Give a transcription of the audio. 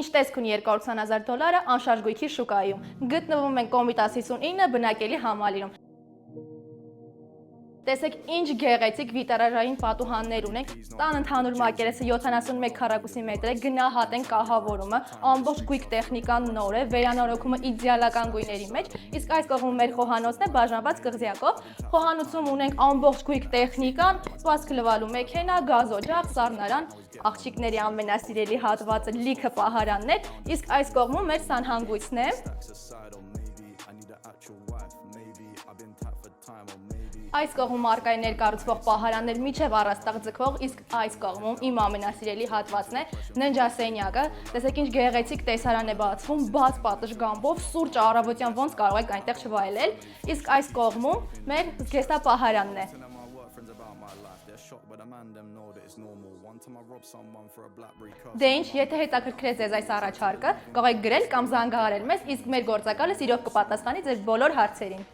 Ինչ տեսք ունի $220,000 անշարժ գույքի շուկայում։ Գտնվում ենք Կոմիտաս 59 բնակելի համալիրում։ Տեսեք ինչ գեղեցիկ վիտարաժային պատուհաններ ունենք, տան ընդհանուր մակերեսը 71 քառակուսի մետր է, գնահատ են կահավորումը, ամբողջ գույք տեխնիկան նոր է, վերանորոգումը իդեալական գույների մեջ, իսկ այս կողմում մեր խոհանոցն է բաժանված կղզյակով, խոհանոցում ունենք ամբողջ գույք տեխնիկան, սպասք լվալու մեքենա, գազօջախ, սառնարան, աղջիկների ամենասիրելի հատվածը լիքը պահարաններ, իսկ այս կողմում մեր սանհանգույցն է։ Այս կողմում արկայի ներկառուցվող պահարաններ միջև առաստաղ ձգվող, իսկ այս կողմում իմ ամենասիրելի հատվածն է ննջասենյակը, տեսեք ինչ գեղեցիկ տեսարան է բացվում, բաց պատշգամբով, սուրճ առավոտյան ոնց կարող եք այնտեղ չվայելել, իսկ այս կողմում մեր զգեստապահարանն է։ Դե ինչ, եթե հետաքրքրեց ձեզ այս առաջարկը, կարող եք գրել կամ զանգահարել մեզ, իսկ մեր գործակալը սիրով կպատասխանի ձեր բոլոր հարցերին։